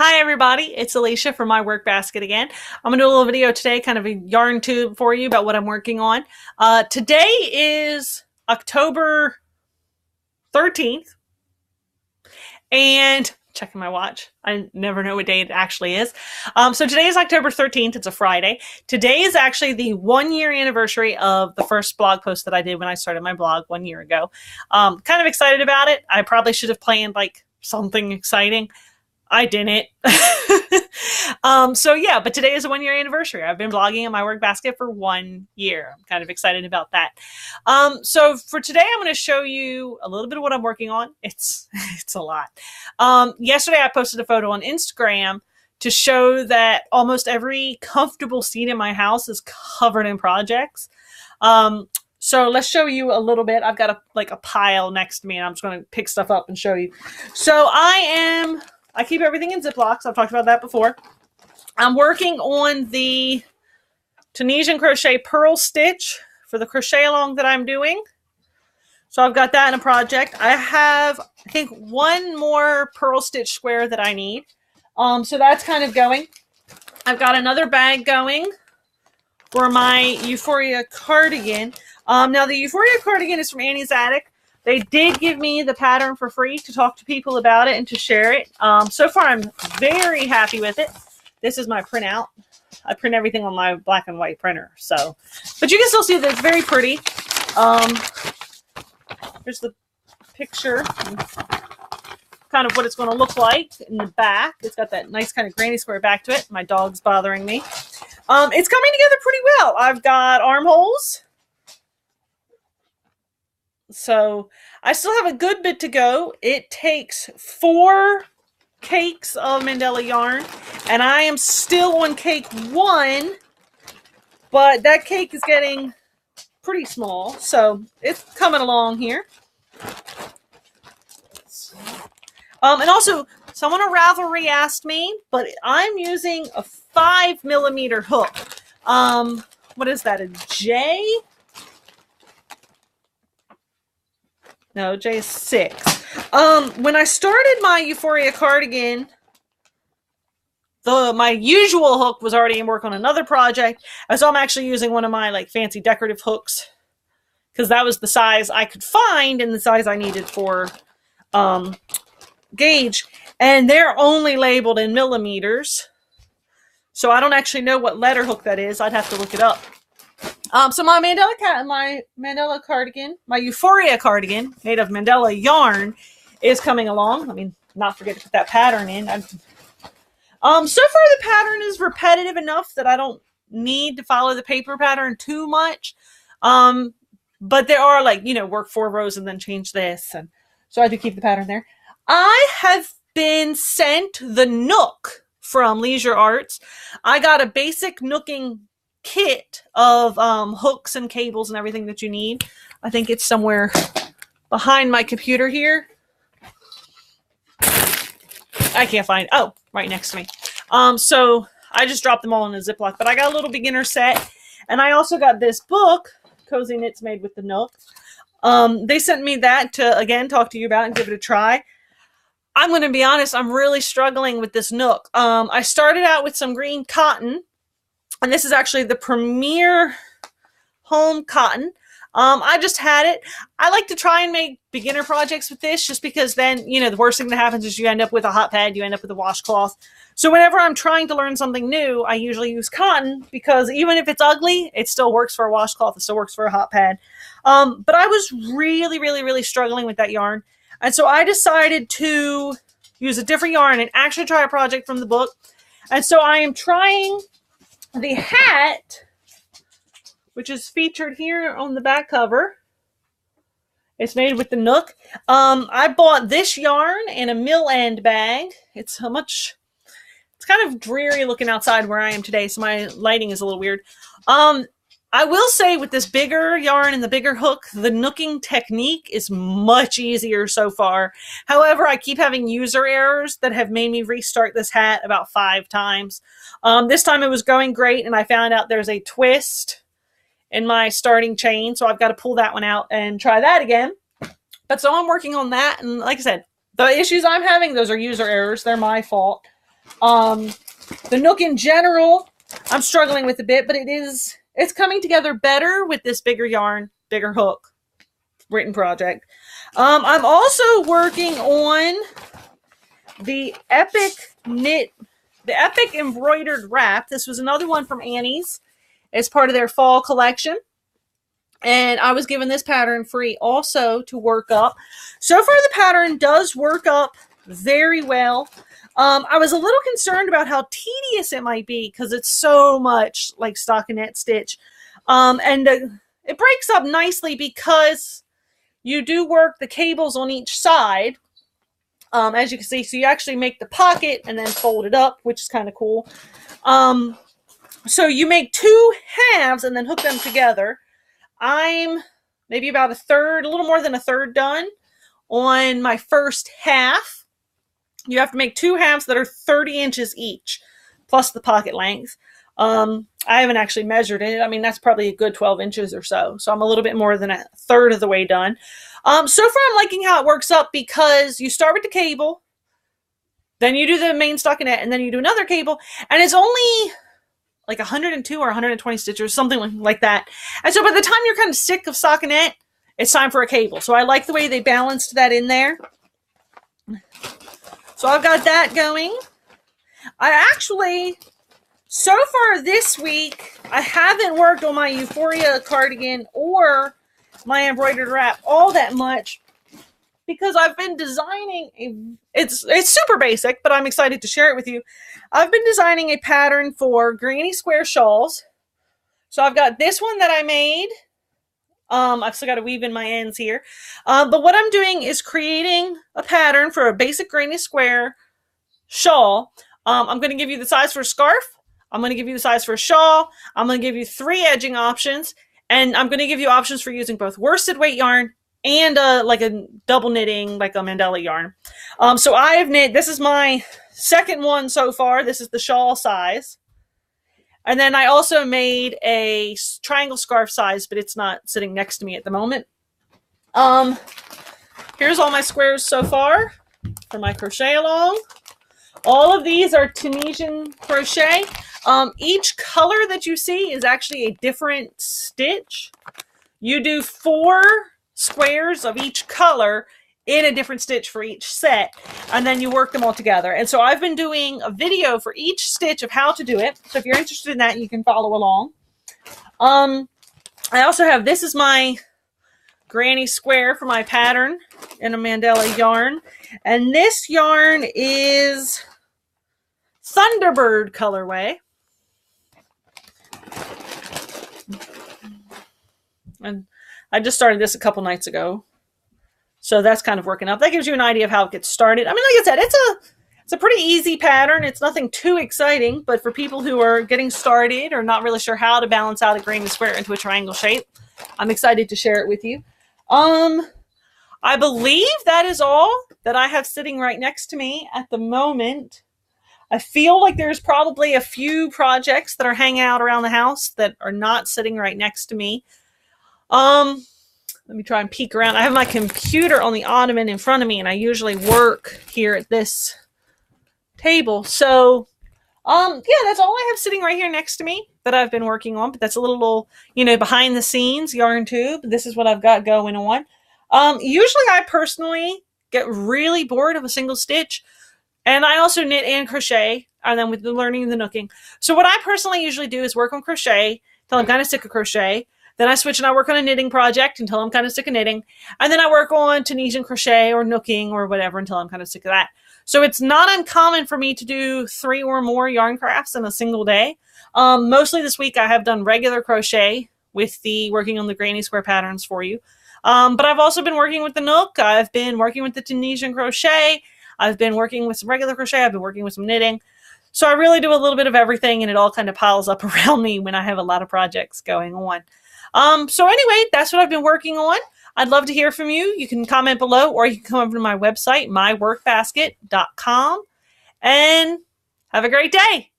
Hi everybody, it's Alicia from my Workbasket again. I'm going to do a little video today, kind of a yarn tube for you about what I'm working on. Today is October 13th, and checking my watch. I never know what day it actually is. So today is October 13th. It's a Friday. Today is actually the 1-year anniversary of the first blog post that I did when I started my blog 1 year ago. Kind of excited about it. I probably should have planned like something exciting. I didn't. So yeah, but today is a 1-year anniversary. I've been blogging in my Workbasket for 1 year. I'm kind of excited about that. So for today, I'm going to show you a little bit of what I'm working on. It's a lot. Yesterday, I posted a photo on Instagram to show that almost every comfortable seat in my house is covered in projects. So let's show you a little bit. I've got a pile next to me, and I'm just going to pick stuff up and show you. So I keep everything in Ziplocs. I've talked about that before. I'm working on the Tunisian crochet pearl stitch for the crochet along that I'm doing. So I've got that in a project. I have, I think, one more pearl stitch square that I need. So that's kind of going. I've got another bag going for my Euphoria cardigan. Now the Euphoria cardigan is from Annie's Attic. They did give me the pattern for free to talk to people about it and to share it. So far, I'm very happy with it. This is my printout. I print everything on my black and white printer. So, but you can still see that it's very pretty. Here's the picture, kind of what it's going to look like in the back. It's got that nice kind of granny square back to it. My dog's bothering me. It's coming together pretty well. I've got armholes. So I still have a good bit to go. It takes 4 cakes of Mandela yarn, and I am still on cake 1, but that cake is getting pretty small, so it's coming along here. And also, someone on Ravelry asked me, but I'm using a 5mm hook. What is that, a J? No, J is 6. When I started my Euphoria cardigan, my usual hook was already in work on another project. So I'm actually using one of my fancy decorative hooks because that was the size I could find and the size I needed for gauge. And they're only labeled in millimeters. So I don't actually know what letter hook that is. I'd have to look it up. So my Mandela cardigan, my Euphoria cardigan made of Mandela yarn is coming along. I mean, not forget to put that pattern in. So far the pattern is repetitive enough that I don't need to follow the paper pattern too much. But there are work 4 rows and then change this. And so I do keep the pattern there. I have been sent the Nook from Leisure Arts. I got a basic nooking kit of hooks and cables and everything that you need. I think it's somewhere behind my computer here. I can't find it. Oh, right next to me. So I just dropped them all in a Ziploc, but I got a little beginner set, and I also got this book, Cozy Knits Made with the Nook. They sent me that to, again, talk to you about and give it a try. I'm going to be honest, I'm really struggling with this Nook. I started out with some green cotton, and this is actually the Premier Home Cotton. I just had it. I like to try and make beginner projects with this just because then, the worst thing that happens is you end up with a hot pad, you end up with a washcloth. So whenever I'm trying to learn something new, I usually use cotton because even if it's ugly, it still works for a washcloth. It still works for a hot pad. But I was really, really, really struggling with that yarn. And so I decided to use a different yarn and actually try a project from the book. And so I am trying the hat, which is featured here on the back cover. It's made with the Nook. I bought this yarn in a mill end bag. It's kind of dreary looking outside where I am today, so my lighting is a little weird. I will say with this bigger yarn and the bigger hook, the nooking technique is much easier so far. However, I keep having user errors that have made me restart this hat about 5 times. This time it was going great, and I found out there's a twist in my starting chain, so I've got to pull that one out and try that again. But so I'm working on that, and like I said, the issues I'm having, those are user errors. They're my fault. The Nook in general, I'm struggling with a bit, but it's coming together better with this bigger yarn, bigger hook written project. I'm also working on the Epic embroidered wrap. This was another one from Annie's. It's part of their fall collection. And I was given this pattern free also to work up. So far the pattern does work up very well. I was a little concerned about how tedious it might be because it's so much like stockinette stitch. It breaks up nicely because you do work the cables on each side. As you can see, so you actually make the pocket and then fold it up, which is kind of cool. So you make two halves and then hook them together. I'm maybe about a little more than a third done on my first half. You have to make two halves that are 30 inches each, plus the pocket length. I haven't actually measured it. I mean, that's probably a good 12 inches or so. So I'm a little bit more than a third of the way done. So far, I'm liking how it works up because you start with the cable, then you do the main stockinette, and then you do another cable, and it's only like 102 or 120 stitches, something like that. And so by the time you're kind of sick of stockinette, it's time for a cable. So I like the way they balanced that in there. So I've got that going. I actually, so far this week, I haven't worked on my Euphoria cardigan or my embroidered wrap all that much because I've been designing it's super basic, but I'm excited to share it with you. I've been designing a pattern for granny square shawls. So I've got this one that I made. I've still got to weave in my ends here. But what I'm doing is creating a pattern for a basic granny square shawl. I'm going to give you the size for a scarf. I'm going to give you the size for a shawl. I'm going to give you 3 edging options. And I'm going to give you options for using both worsted weight yarn and like a double knitting, like a mandala yarn. So I have knit, this is my second one so far. This is the shawl size. And then I also made a triangle scarf size, but it's not sitting next to me at the moment. Here's all my squares so far for my crochet along. All of these are Tunisian crochet. Each color that you see is actually a different stitch. You do 4 squares of each color in a different stitch for each set, and then you work them all together. And so I've been doing a video for each stitch of how to do it. So if you're interested in that, you can follow along. I also have, this is my granny square for my pattern in a mandala yarn. And this yarn is Thunderbird colorway. And I just started this a couple nights ago. So that's kind of working up. That gives you an idea of how it gets started. I mean, like I said, it's a pretty easy pattern. It's nothing too exciting, but for people who are getting started or not really sure how to balance out a granny square into a triangle shape, I'm excited to share it with you. I believe that is all that I have sitting right next to me at the moment. I feel like there's probably a few projects that are hanging out around the house that are not sitting right next to me. Let me try and peek around. I have my computer on the ottoman in front of me, and I usually work here at this table. So, yeah, that's all I have sitting right here next to me that I've been working on. But that's a little, you know, behind the scenes yarn tube. This is what I've got going on. Usually I personally get really bored of a single stitch, and I also knit and crochet, and then with the learning the nooking. So what I personally usually do is work on crochet till I'm kind of sick of crochet. Then I switch and I work on a knitting project until I'm kind of sick of knitting. And then I work on Tunisian crochet or nooking or whatever until I'm kind of sick of that. So it's not uncommon for me to do 3 or more yarn crafts in a single day. Mostly this week I have done regular crochet with the working on the granny square patterns for you. But I've also been working with the Nook. I've been working with the Tunisian crochet. I've been working with some regular crochet. I've been working with some knitting. So I really do a little bit of everything, and it all kind of piles up around me when I have a lot of projects going on. So anyway, that's what I've been working on. I'd love to hear from you. You can comment below, or you can come over to my website, myworkbasket.com, and have a great day.